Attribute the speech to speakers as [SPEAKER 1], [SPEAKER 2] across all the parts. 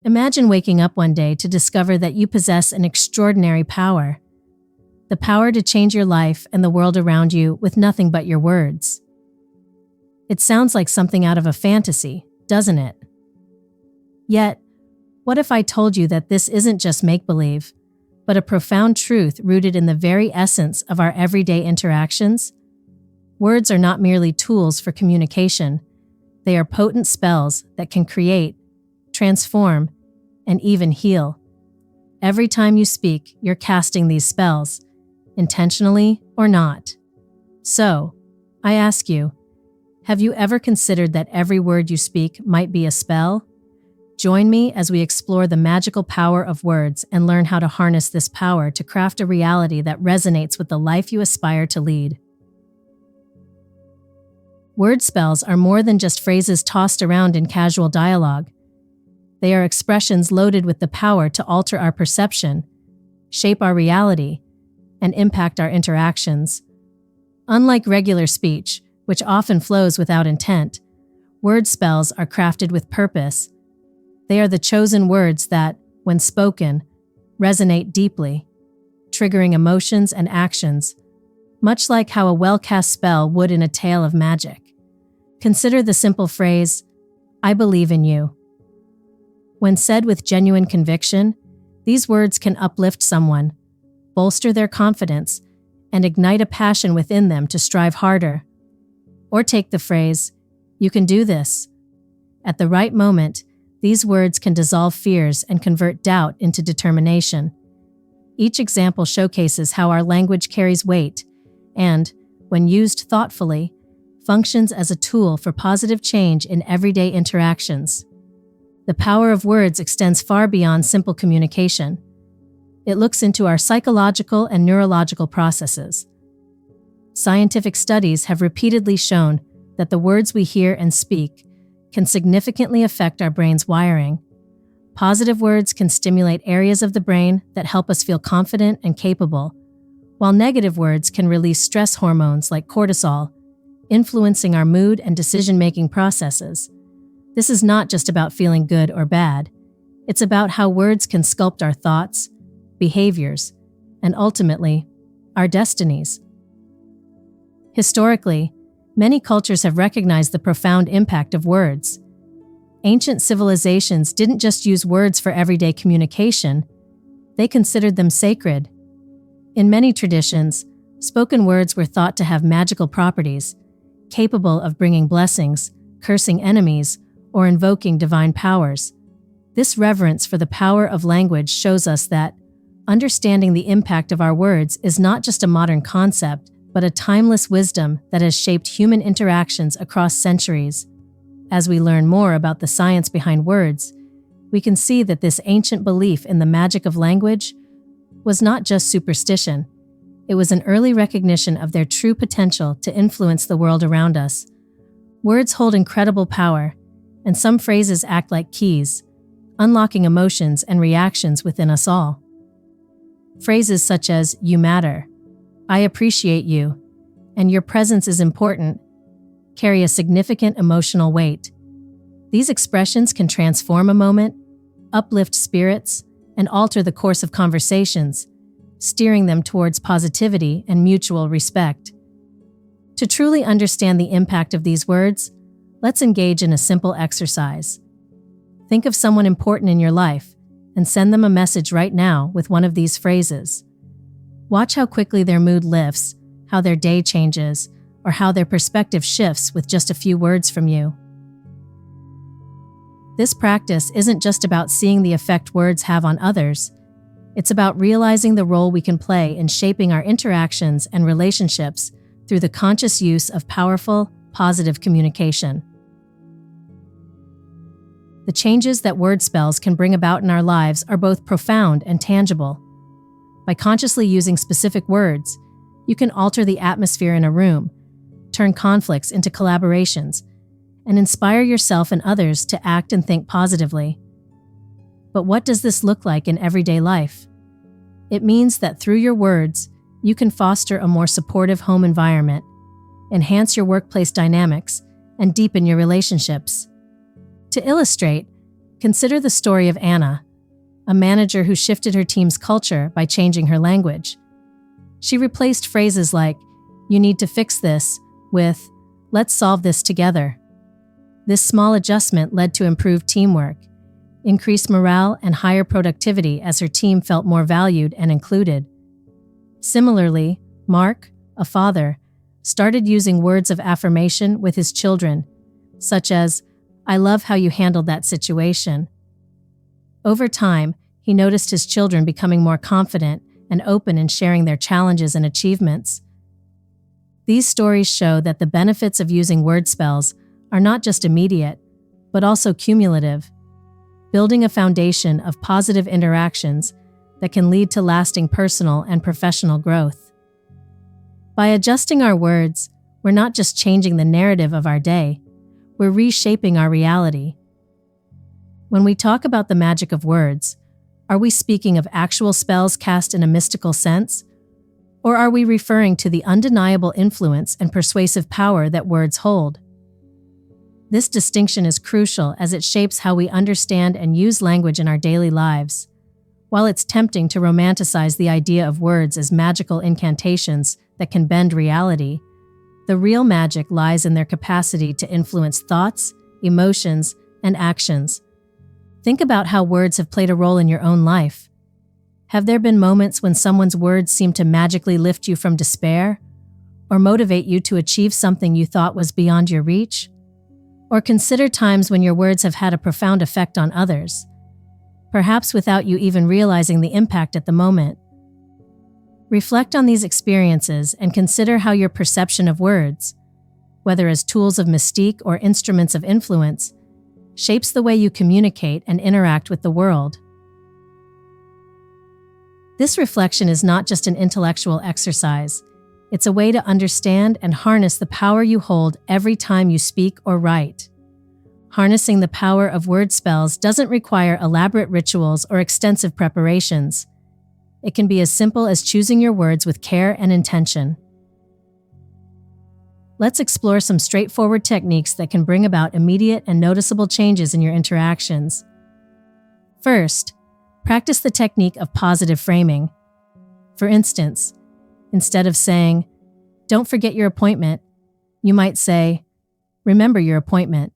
[SPEAKER 1] Imagine waking up one day to discover that you possess an extraordinary power. The power to change your life and the world around you with nothing but your words. It sounds like something out of a fantasy, doesn't it? Yet, what if I told you that this isn't just make-believe, but a profound truth rooted in the very essence of our everyday interactions? Words are not merely tools for communication. They are potent spells that can create, transform, and even heal. Every time you speak, you're casting these spells, intentionally or not. So, I ask you, have you ever considered that every word you speak might be a spell? Join me as we explore the magical power of words and learn how to harness this power to craft a reality that resonates with the life you aspire to lead. Word spells are more than just phrases tossed around in casual dialogue. They are expressions loaded with the power to alter our perception, shape our reality, and impact our interactions. Unlike regular speech, which often flows without intent, word spells are crafted with purpose. They are the chosen words that, when spoken, resonate deeply, triggering emotions and actions, much like how a well-cast spell would in a tale of magic. Consider the simple phrase, "I believe in you." When said with genuine conviction, these words can uplift someone, bolster their confidence, and ignite a passion within them to strive harder. Or take the phrase, "You can do this." At the right moment, these words can dissolve fears and convert doubt into determination. Each example showcases how our language carries weight and, when used thoughtfully, functions as a tool for positive change in everyday interactions. The power of words extends far beyond simple communication. It looks into our psychological and neurological processes. Scientific studies have repeatedly shown that the words we hear and speak can significantly affect our brain's wiring. Positive words can stimulate areas of the brain that help us feel confident and capable, while negative words can release stress hormones like cortisol, influencing our mood and decision-making processes. This is not just about feeling good or bad. It's about how words can sculpt our thoughts, behaviors, and ultimately, our destinies. Historically, many cultures have recognized the profound impact of words. Ancient civilizations didn't just use words for everyday communication, they considered them sacred. In many traditions, spoken words were thought to have magical properties, capable of bringing blessings, cursing enemies, or invoking divine powers. This reverence for the power of language shows us that understanding the impact of our words is not just a modern concept, but a timeless wisdom that has shaped human interactions across centuries. As we learn more about the science behind words, we can see that this ancient belief in the magic of language was not just superstition. It was an early recognition of their true potential to influence the world around us. Words hold incredible power, and some phrases act like keys, unlocking emotions and reactions within us all. Phrases such as, "You matter," "I appreciate you," and "Your presence is important" carry a significant emotional weight. These expressions can transform a moment, uplift spirits, and alter the course of conversations, steering them towards positivity and mutual respect. To truly understand the impact of these words, let's engage in a simple exercise. Think of someone important in your life and send them a message right now with one of these phrases. Watch how quickly their mood lifts, how their day changes, or how their perspective shifts with just a few words from you. This practice isn't just about seeing the effect words have on others. It's about realizing the role we can play in shaping our interactions and relationships through the conscious use of powerful, positive communication. The changes that word spells can bring about in our lives are both profound and tangible. By consciously using specific words, you can alter the atmosphere in a room, turn conflicts into collaborations, and inspire yourself and others to act and think positively. But what does this look like in everyday life? It means that through your words, you can foster a more supportive home environment, enhance your workplace dynamics, and deepen your relationships. To illustrate, Consider the story of Anna, a manager who shifted her team's culture by changing her language. She replaced phrases like, "You need to fix this," with, "Let's solve this together." This small adjustment led to improved teamwork, increased morale, and higher productivity as her team felt more valued and included. Similarly, Mark, a father, started using words of affirmation with his children, such as, "I love how you handled that situation." Over time, he noticed his children becoming more confident and open in sharing their challenges and achievements. These stories show that the benefits of using word spells are not just immediate, but also cumulative, building a foundation of positive interactions that can lead to lasting personal and professional growth. By adjusting our words, we're not just changing the narrative of our day, we're reshaping our reality. When we talk about the magic of words, are we speaking of actual spells cast in a mystical sense? Or are we referring to the undeniable influence and persuasive power that words hold? This distinction is crucial as it shapes how we understand and use language in our daily lives. While it's tempting to romanticize the idea of words as magical incantations that can bend reality, the real magic lies in their capacity to influence thoughts, emotions, and actions. Think about how words have played a role in your own life. Have there been moments when someone's words seemed to magically lift you from despair, or motivate you to achieve something you thought was beyond your reach? Or consider times when your words have had a profound effect on others, perhaps without you even realizing the impact at the moment. Reflect on these experiences and consider how your perception of words, whether as tools of mystique or instruments of influence, shapes the way you communicate and interact with the world. This reflection is not just an intellectual exercise. It's a way to understand and harness the power you hold every time you speak or write. Harnessing the power of word spells doesn't require elaborate rituals or extensive preparations. It can be as simple as choosing your words with care and intention. Let's explore some straightforward techniques that can bring about immediate and noticeable changes in your interactions. First, practice the technique of positive framing. For instance, instead of saying, "Don't forget your appointment," you might say, "Remember your appointment."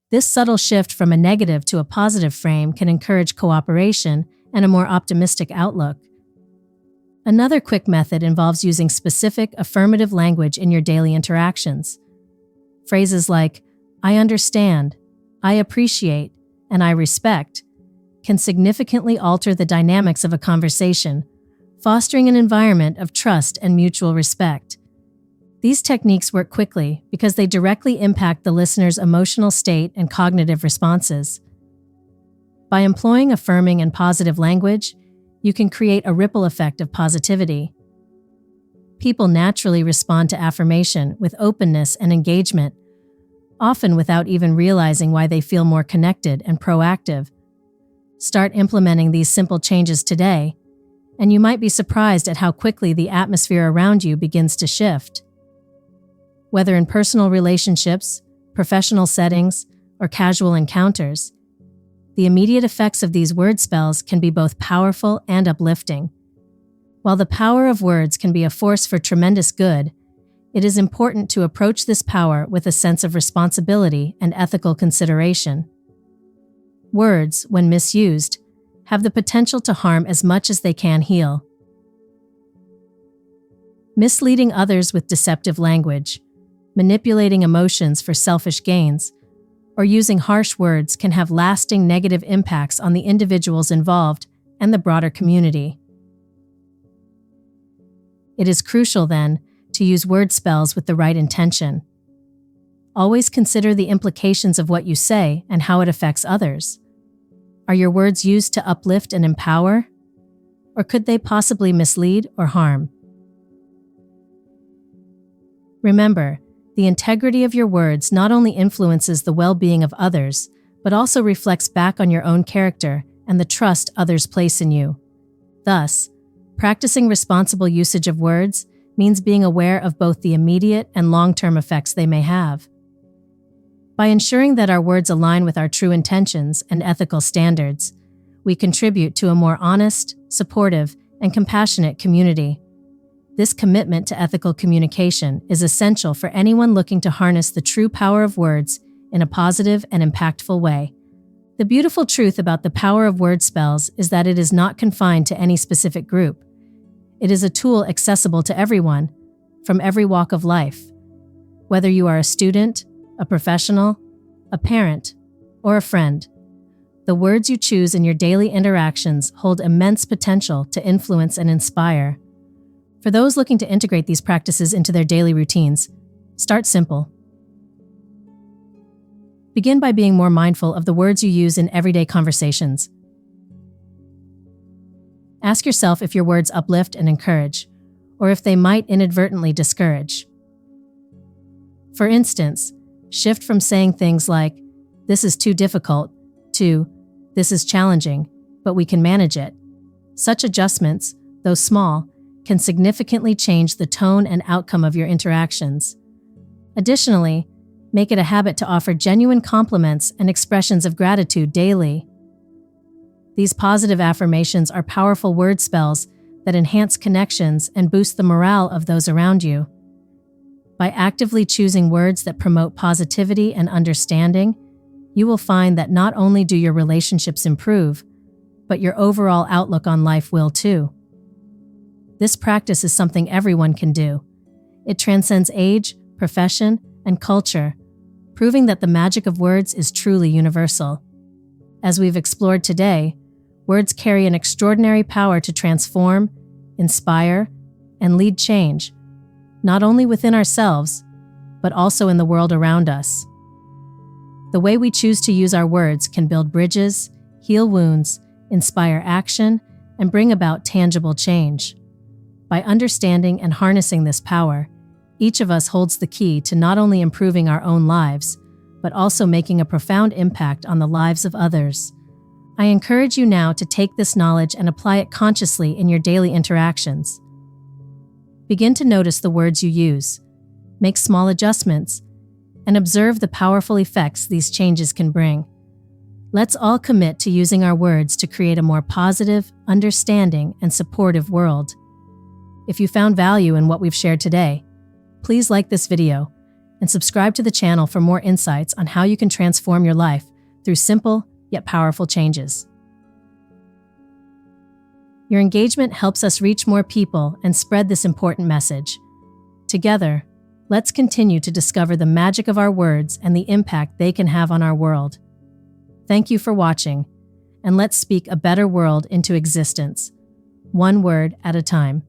[SPEAKER 1] This subtle shift from a negative to a positive frame can encourage cooperation and a more optimistic outlook. Another quick method involves using specific, affirmative language in your daily interactions. Phrases like, "I understand," "I appreciate," and "I respect" can significantly alter the dynamics of a conversation, fostering an environment of trust and mutual respect. These techniques work quickly because they directly impact the listener's emotional state and cognitive responses. By employing affirming and positive language, you can create a ripple effect of positivity. People naturally respond to affirmation with openness and engagement, often without even realizing why they feel more connected and proactive. Start implementing these simple changes today, and you might be surprised at how quickly the atmosphere around you begins to shift. Whether in personal relationships, professional settings, or casual encounters, the immediate effects of these word spells can be both powerful and uplifting. While the power of words can be a force for tremendous good, it is important to approach this power with a sense of responsibility and ethical consideration. Words, when misused, have the potential to harm as much as they can heal. Misleading others with deceptive language, manipulating emotions for selfish gains, or using harsh words can have lasting negative impacts on the individuals involved and the broader community. It is crucial, then, to use word spells with the right intention. Always consider the implications of what you say and how it affects others. Are your words used to uplift and empower? Or could they possibly mislead or harm? Remember, the integrity of your words not only influences the well-being of others, but also reflects back on your own character and the trust others place in you. Thus, practicing responsible usage of words means being aware of both the immediate and long-term effects they may have. By ensuring that our words align with our true intentions and ethical standards, we contribute to a more honest, supportive, and compassionate community. This commitment to ethical communication is essential for anyone looking to harness the true power of words in a positive and impactful way. The beautiful truth about the power of word spells is that it is not confined to any specific group. It is a tool accessible to everyone, from every walk of life. Whether you are a student, a professional, a parent, or a friend, the words you choose in your daily interactions hold immense potential to influence and inspire. For those looking to integrate these practices into their daily routines, start simple. Begin by being more mindful of the words you use in everyday conversations. Ask yourself if your words uplift and encourage, or if they might inadvertently discourage. For instance, shift from saying things like, "This is too difficult," to, "This is challenging, but we can manage it." Such adjustments, though small, can significantly change the tone and outcome of your interactions. Additionally, make it a habit to offer genuine compliments and expressions of gratitude daily. These positive affirmations are powerful word spells that enhance connections and boost the morale of those around you. By actively choosing words that promote positivity and understanding, you will find that not only do your relationships improve, but your overall outlook on life will too. This practice is something everyone can do. It transcends age, profession, and culture, proving that the magic of words is truly universal. As we've explored today, words carry an extraordinary power to transform, inspire, and lead change, not only within ourselves, but also in the world around us. The way we choose to use our words can build bridges, heal wounds, inspire action, and bring about tangible change. By understanding and harnessing this power, each of us holds the key to not only improving our own lives, but also making a profound impact on the lives of others. I encourage you now to take this knowledge and apply it consciously in your daily interactions. Begin to notice the words you use, make small adjustments, and observe the powerful effects these changes can bring. Let's all commit to using our words to create a more positive, understanding, and supportive world. If you found value in what we've shared today, please like this video and subscribe to the channel for more insights on how you can transform your life through simple yet powerful changes. Your engagement helps us reach more people and spread this important message. Together, let's continue to discover the magic of our words and the impact they can have on our world. Thank you for watching, and let's speak a better world into existence, one word at a time.